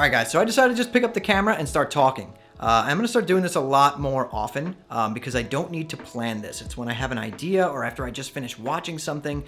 All right, guys, so I decided to just pick up the camera and start talking. I'm going to start doing this a lot more often because I don't need to plan this. It's when I have an idea or after I just finished watching something.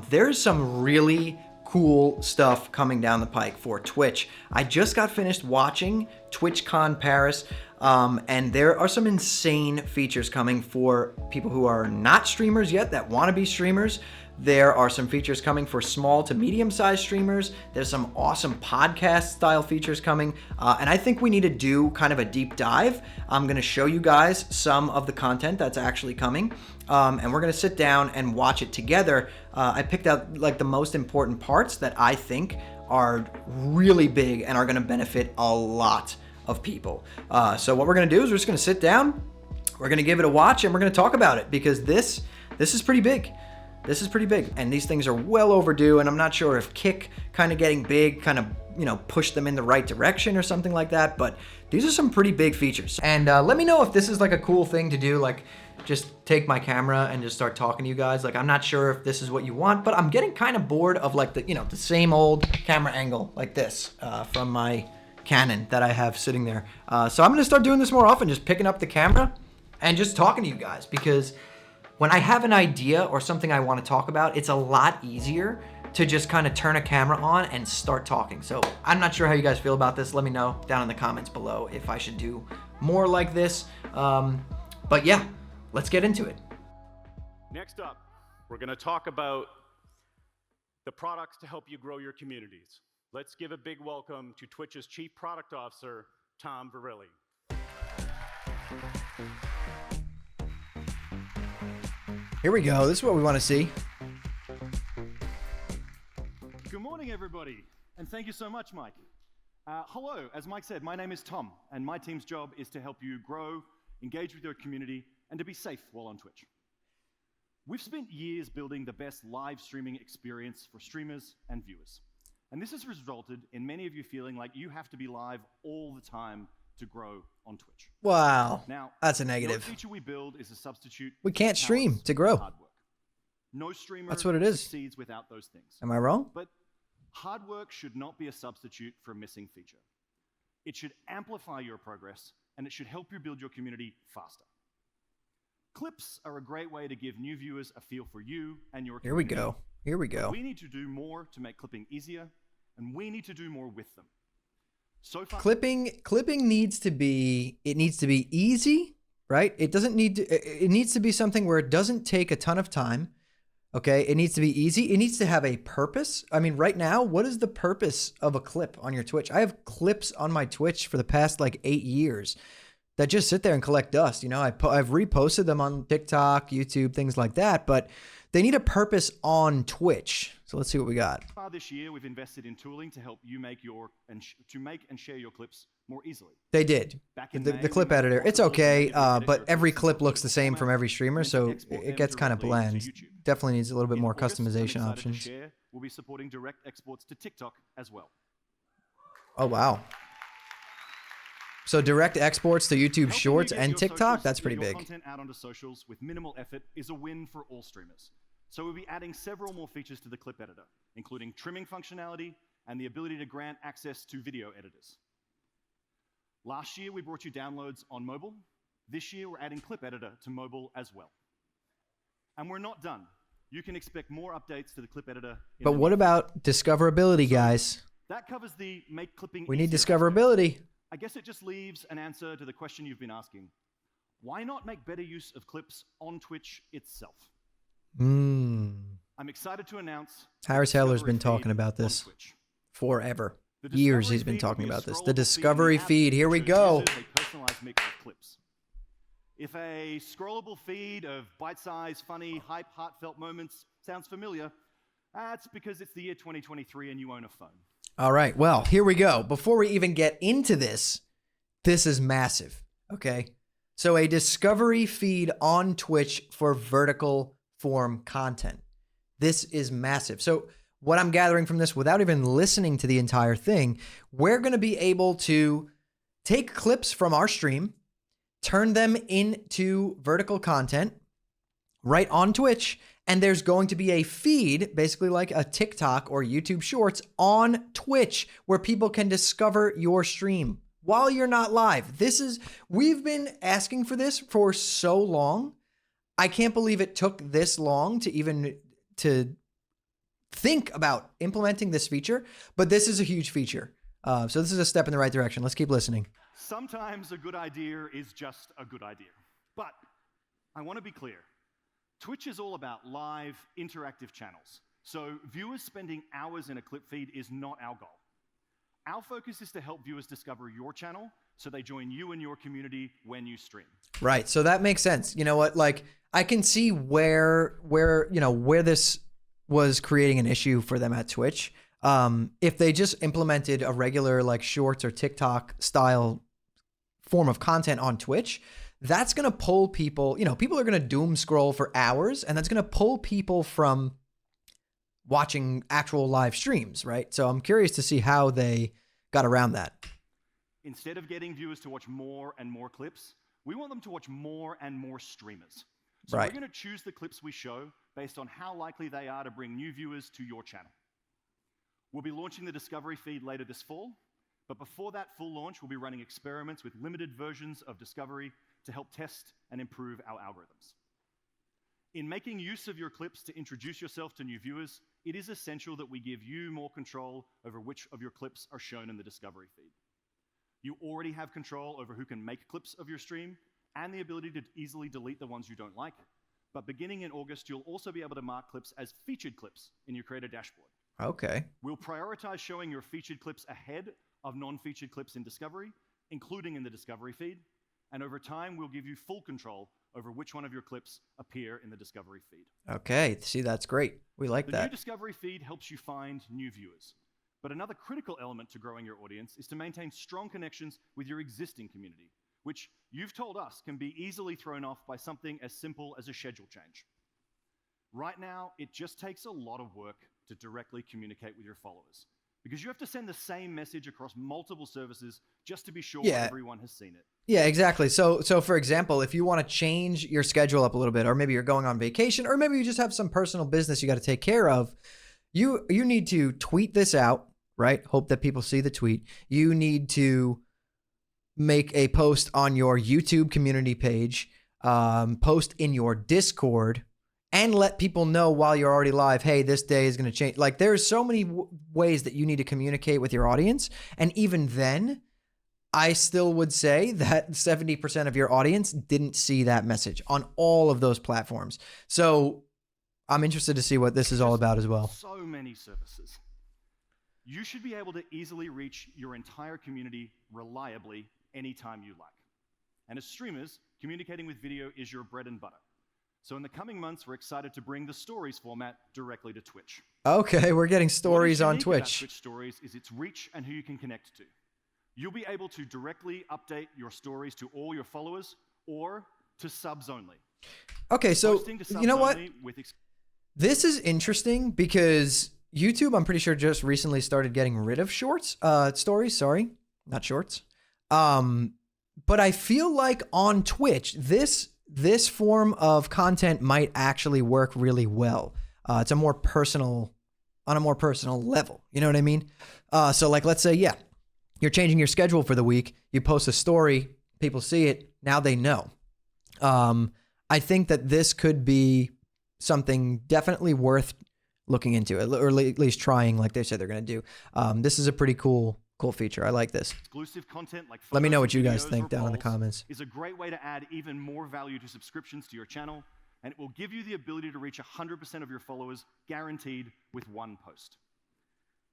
There's some really cool stuff coming down the pike for Twitch. I just got finished watching TwitchCon Paris, and there are some insane features coming for people who are not streamers yet that want to be streamers. There are some features coming for small to medium-sized streamers. There's some awesome podcast-style features coming, and I think we need to do kind of a deep dive. I'm going to show you guys some of the content that's actually coming, and we're going to sit down and watch it together. I picked out like the most important parts that I think are really big and are going to benefit a lot of people. So what we're going to do is we're just going to sit down, we're going to give it a watch, and we're going to talk about it because this is pretty big. This is pretty big, and these things are well overdue, and I'm not sure if Kick kind of getting big kind of, pushed them in the right direction or something like that, but these are some pretty big features. And let me know if this is like a cool thing to do, like just take my camera and just start talking to you guys. Like, I'm not sure if this is what you want, but I'm getting kind of bored of like the same old camera angle like this from my Canon that I have sitting there. So I'm gonna start doing this more often, just picking up the camera and just talking to you guys, because when I have an idea or something I want to talk about, it's a lot easier to just kind of turn a camera on and start talking. So I'm not sure how you guys feel about this. Let me know down in the comments below if I should do more like this. But yeah, let's get into it. Next up, we're going to talk about the products to help you grow your communities. Let's give a big welcome to Twitch's Chief Product Officer, Tom Verrilli. Here we go. This is what we want to see. Good morning, everybody, and thank you so much, Mike. Hello, as Mike said, my name is Tom, and my team's job is to help you grow, engage with your community, and to be safe while on Twitch. We've spent years building the best live streaming experience for streamers and viewers, and this has resulted in many of you feeling like you have to be live all the time to grow on Twitch. Wow, now, that's a negative. No feature we build is a substitute. We can't stream to grow. Hard work. No streamer That's what it is. succeeds without those things. Am I wrong? But hard work should not be a substitute for a missing feature. It should amplify your progress, and it should help you build your community faster. Clips are a great way to give new viewers a feel for you and your community. Here we go. Here we go. We need to do more to make clipping easier, and we need to do more with them. So far, clipping needs to be easy, right? It needs to be something where it doesn't take a ton of time. Okay, it needs to be easy. It needs to have a purpose. I mean, right now, what is the purpose of a clip on your Twitch? I have clips on my Twitch for the past like 8 years that just sit there and collect dust. I've reposted them on TikTok, YouTube, things like that, but they need a purpose on Twitch. So let's see what we got. This year, we've invested in tooling to help you make and share your clips more easily. They did. The clip editor, it's okay, but every clip looks the same from every streamer, so it gets kind of bland. Definitely needs a little bit more customization options. We'll be supporting direct exports to TikTok as well. Oh, wow. So direct exports to YouTube Shorts and TikTok, that's pretty big. Content out onto socials with minimal effort is a win for all streamers. So we'll be adding several more features to the clip editor, including trimming functionality and the ability to grant access to video editors. Last year, we brought you downloads on mobile. This year, we're adding clip editor to mobile as well. And we're not done. You can expect more updates to the clip editor. But what about discoverability, guys? That covers the make clipping. We need discoverability. I guess it just leaves an answer to the question you've been asking. Why not make better use of clips on Twitch itself? I'm excited to announce Harris Heller's been talking about this forever. Years he's been talking about this. The discovery feed, here we go. A personalized mix of clips. If a scrollable feed of bite-sized, funny, hype, heartfelt moments sounds familiar, that's because it's the year 2023 and you own a phone. All right, well, here we go. Before we even get into this is massive, okay? So a discovery feed on Twitch for vertical form content. This is massive. So what I'm gathering from this, without even listening to the entire thing, we're going to be able to take clips from our stream, turn them into vertical content right on Twitch, And there's going to be a feed, basically like a TikTok or YouTube Shorts on Twitch where people can discover your stream while you're not live. We've been asking for this for so long. I can't believe it took this long to think about implementing this feature, but this is a huge feature. So this is a step in the right direction. Let's keep listening. Sometimes a good idea is just a good idea. But I want to be clear. Twitch is all about live, interactive channels. So viewers spending hours in a clip feed is not our goal. Our focus is to help viewers discover your channel so they join you and your community when you stream. Right. So that makes sense. You know what? Like, I can see where this was creating an issue for them at Twitch. If they just implemented a regular like Shorts or TikTok style form of content on Twitch, that's going to pull people, people are going to doom scroll for hours, and that's going to pull people from watching actual live streams, right? So I'm curious to see how they got around that. Instead of getting viewers to watch more and more clips, we want them to watch more and more streamers. So Right. We're going to choose the clips we show based on how likely they are to bring new viewers to your channel. We'll be launching the Discovery feed later this fall, but before that full launch, we'll be running experiments with limited versions of Discovery to help test and improve our algorithms. In making use of your clips to introduce yourself to new viewers, it is essential that we give you more control over which of your clips are shown in the Discovery feed. You already have control over who can make clips of your stream and the ability to easily delete the ones you don't like. But beginning in August, you'll also be able to mark clips as featured clips in your creator dashboard. Okay. We'll prioritize showing your featured clips ahead of non-featured clips in Discovery, including in the Discovery feed. And over time, we'll give you full control over which one of your clips appear in the Discovery feed. Okay. See, that's great. We like The that. new Discovery feed helps you find new viewers. But another critical element to growing your audience is to maintain strong connections with your existing community, which you've told us can be easily thrown off by something as simple as a schedule change. Right now, it just takes a lot of work to directly communicate with your followers, because you have to send the same message across multiple services just to be sure everyone has seen it. Yeah, exactly. So for example, if you want to change your schedule up a little bit, or maybe you're going on vacation, or maybe you just have some personal business you got to take care of, you need to tweet this out, right? Hope that people see the tweet. You need to make a post on your YouTube community page, post in your Discord, and let people know while you're already live, hey, this day is going to change. Like, there's so many ways that you need to communicate with your audience. And even then, I still would say that 70% of your audience didn't see that message on all of those platforms. So I'm interested to see what this is all about as well. So many services. You should be able to easily reach your entire community reliably anytime you like. And as streamers, communicating with video is your bread and butter. So in the coming months, we're excited to bring the Stories format directly to Twitch. Okay, we're getting stories on What is unique about Twitch. Twitch Stories is its reach and who you can connect to. You'll be able to directly update your stories to all your followers or to subs only. Okay, so Posting to subs you know what? only with This is interesting because YouTube, I'm pretty sure, just recently started getting rid of stories. Sorry, not shorts. But I feel like on Twitch, this form of content might actually work really well. It's on a more personal level. You know what I mean? So like, let's say, yeah, you're changing your schedule for the week. You post a story, people see it. Now they know. I think that this could be something definitely worth looking into, or at least trying, like they said they're going to do. This is a pretty cool feature. I like this. exclusive content like Let me know photos, what you guys videos, think or down in the polls comments. is a great way to add even more value to subscriptions to your channel, and it will give you the ability to reach 100% of your followers guaranteed with one post.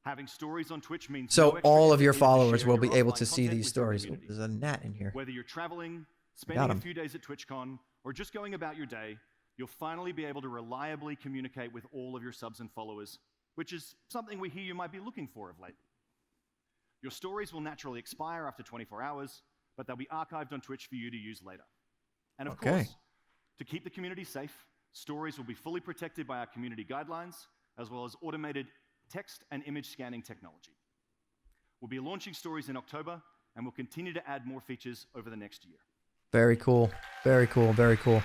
Having stories on Twitch means no So extra all of effort your needed to followers share will your be able offline to see content these with your stories. community. There's a gnat in here. Whether you're traveling, Got spending a 'em. few days at TwitchCon, or just going about your day, you'll finally be able to reliably communicate with all of your subs and followers, which is something we hear you might be looking for of late. Your stories will naturally expire after 24 hours, but they'll be archived on Twitch for you to use later. And of Okay. course, to keep the community safe, stories will be fully protected by our community guidelines, as well as automated text and image scanning technology. We'll be launching stories in October, and we'll continue to add more features over the next year. Very cool. Very cool. Very cool.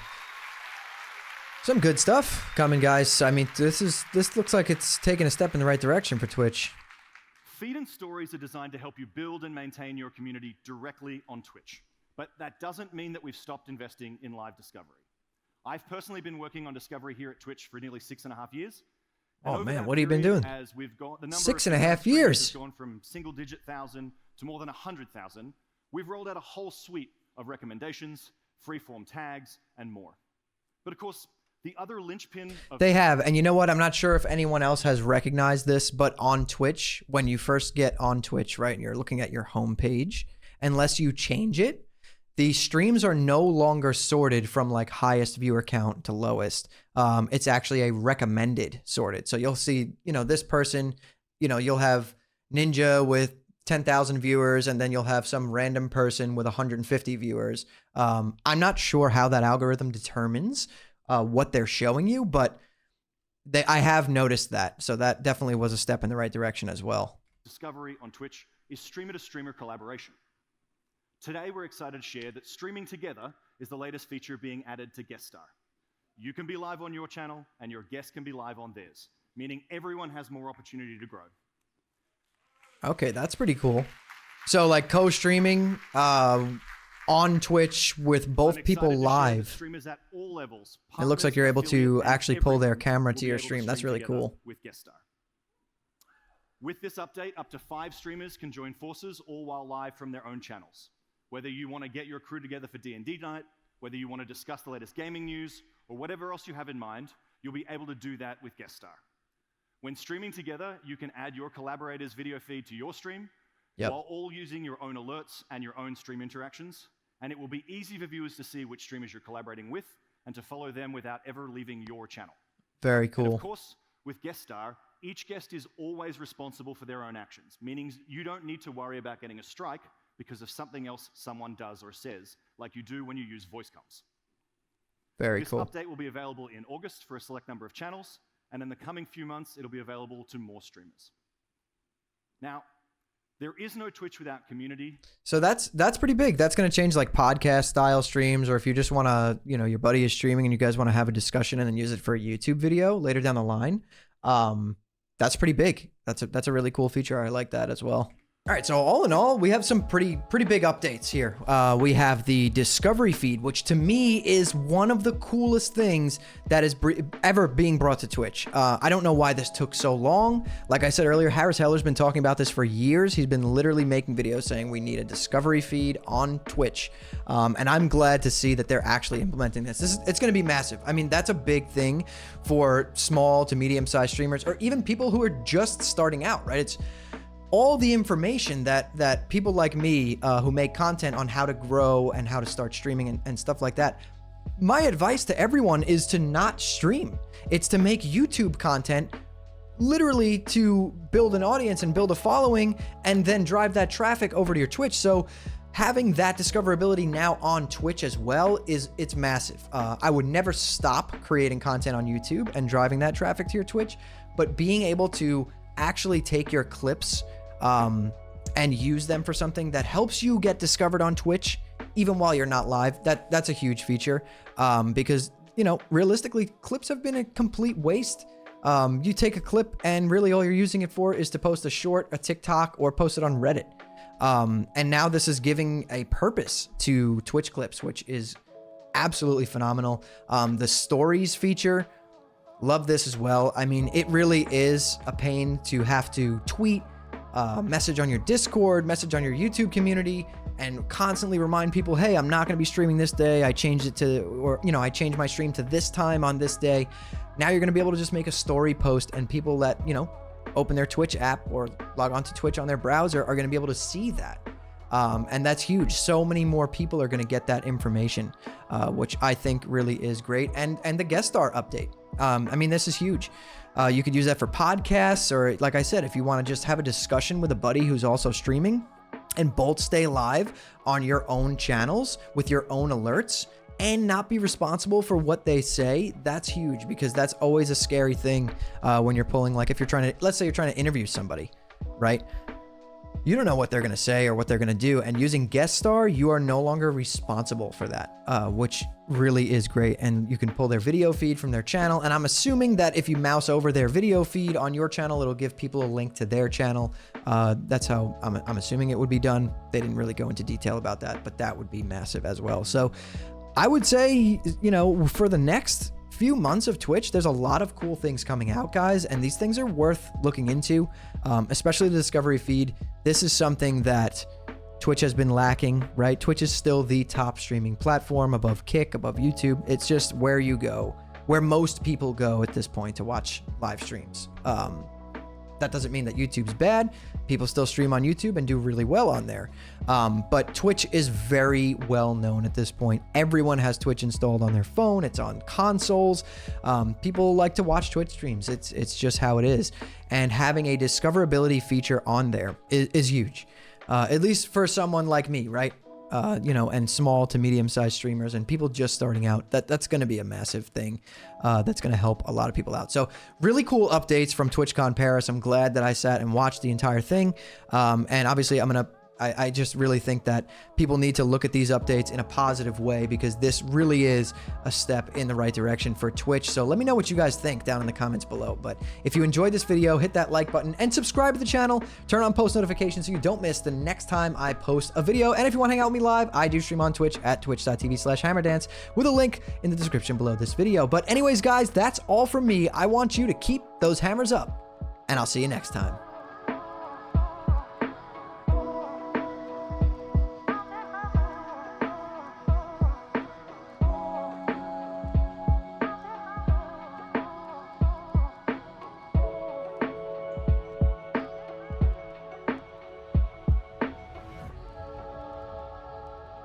Some good stuff coming, guys. I mean, this looks like it's taking a step in the right direction for Twitch. Feed and stories are designed to help you build and maintain your community directly on Twitch. But that doesn't mean that we've stopped investing in live discovery. I've personally been working on discovery here at Twitch for nearly 6.5 years. Oh man, what have you been doing? As we've got the number 6.5 years has gone from single-digit thousand to more than 100,000. We've rolled out a whole suite of recommendations, free-form tags, and more. But of course, the other linchpin of they have, and you know what? I'm not sure if anyone else has recognized this, but on Twitch, when you first get on Twitch, right, and you're looking at your homepage, unless you change it, the streams are no longer sorted from like highest viewer count to lowest. It's actually a recommended sorted. So you'll see, you know, this person, you know, you'll have Ninja with 10,000 viewers, and then you'll have some random person with 150 viewers. I'm not sure how that algorithm determines what they're showing you, but I have noticed that. So that definitely was a step in the right direction as well. Discovery on Twitch is streamer-to-streamer collaboration. Today, we're excited to share that streaming together is the latest feature being added to Guest Star. You can be live on your channel, and your guests can be live on theirs, meaning everyone has more opportunity to grow. Okay, that's pretty cool. So like co-streaming on Twitch with both people live. Streamers at all levels, It looks like you're able to affiliates, actually pull their everyone camera will to be your able to stream. That's stream really together cool. with Guest Star. With this update, up to 5 streamers can join forces, all while live from their own channels. Whether you want to get your crew together for D&D night, whether you want to discuss the latest gaming news, or whatever else you have in mind, you'll be able to do that with Guest Star. When streaming together, you can add your collaborator's video feed to your stream, while all using your own alerts and your own stream interactions. And it will be easy for viewers to see which streamers you're collaborating with and to follow them without ever leaving your channel. Very cool. And of course, with Guest Star, each guest is always responsible for their own actions, meaning you don't need to worry about getting a strike because of something else someone does or says, like you do when you use voice comms. Very cool. This update will be available in August for a select number of channels, and in the coming few months, it'll be available to more streamers. Now, there is no Twitch without community. So that's pretty big. That's going to change like podcast style streams, or if you just want to, you know, your buddy is streaming and you guys want to have a discussion and then use it for a YouTube video later down the line. That's pretty big. That's a really cool feature. I like that as well. All right, so all in all, we have some pretty big updates here. We have the Discovery feed, which to me is one of the coolest things that is ever being brought to Twitch. I don't know why this took so long. Like I said earlier, Harris Heller's been talking about this for years. He's been literally making videos saying we need a Discovery feed on Twitch. And I'm glad to see that they're actually implementing this. It's going to be massive. I mean, that's a big thing for small to medium-sized streamers, or even people who are just starting out, right? It's all the information that people like me who make content on how to grow and how to start streaming and stuff like that. My advice to everyone is to not stream. It's to make YouTube content, literally to build an audience and build a following and then drive that traffic over to your Twitch. So having that discoverability now on Twitch as well it's massive. I would never stop creating content on YouTube and driving that traffic to your Twitch, but being able to actually take your clips and use them for something that helps you get discovered on Twitch even while you're not live, that's a huge feature, because, you know, realistically, clips have been a complete waste. You take a clip and really all you're using it for is to post a short, a TikTok, or post it on Reddit. And now this is giving a purpose to Twitch clips, which is absolutely phenomenal. The stories feature, love this as well. I mean, it really is a pain to have to tweet, message on your Discord, message on your YouTube community, and constantly remind people, hey, I'm not going to be streaming this day. I changed it to, or, you know, I changed my stream to this time on this day. Now you're going to be able to just make a story post, and people that, you know, open their Twitch app or log on to Twitch on their browser are going to be able to see that. And that's huge. So many more people are going to get that information, which I think really is great. And the Guest Star update. I mean, this is huge. You could use that for podcasts, or like I said, if you want to just have a discussion with a buddy who's also streaming and both stay live on your own channels with your own alerts and not be responsible for what they say, that's huge, because that's always a scary thing when you're pulling, like if you're trying to, let's say you're trying to interview somebody, right? you don't know what they're going to say or what they're going to do. And using Guest Star, you are no longer responsible for that, which really is great. And you can pull their video feed from their channel. And I'm assuming that if you mouse over their video feed on your channel, it'll give people a link to their channel. That's how I'm assuming it would be done. They didn't really go into detail about that, but that would be massive as well. So I would say, you know, for the next few months of Twitch, there's a lot of cool things coming out, guys, and these things are worth looking into, especially the discovery feed. This is something that Twitch has been lacking, right? Twitch is still the top streaming platform above Kick, above YouTube. It's just where you go, where most people go at this point to watch live streams. That doesn't mean that YouTube's bad. People still stream on YouTube and do really well on there. But Twitch is very well known at this point. Everyone has Twitch installed on their phone. It's on consoles. People like to watch Twitch streams. It's just how it is. And having a discoverability feature on there is huge. At least for someone like me, right? You know, and small to medium-sized streamers and people just starting out, that's going to be a massive thing. That's going to help a lot of people out. So really cool updates from TwitchCon Paris. I'm glad that I sat and watched the entire thing. And obviously I just really think that people need to look at these updates in a positive way, because this really is a step in the right direction for Twitch. So let me know what you guys think down in the comments below. But if you enjoyed this video, hit that like button and subscribe to the channel. Turn on post notifications so you don't miss the next time I post a video. And if you want to hang out with me live, I do stream on Twitch at twitch.tv/hammerdance with a link in the description below this video. But anyways, guys, that's all from me. I want you to keep those hammers up, and I'll see you next time.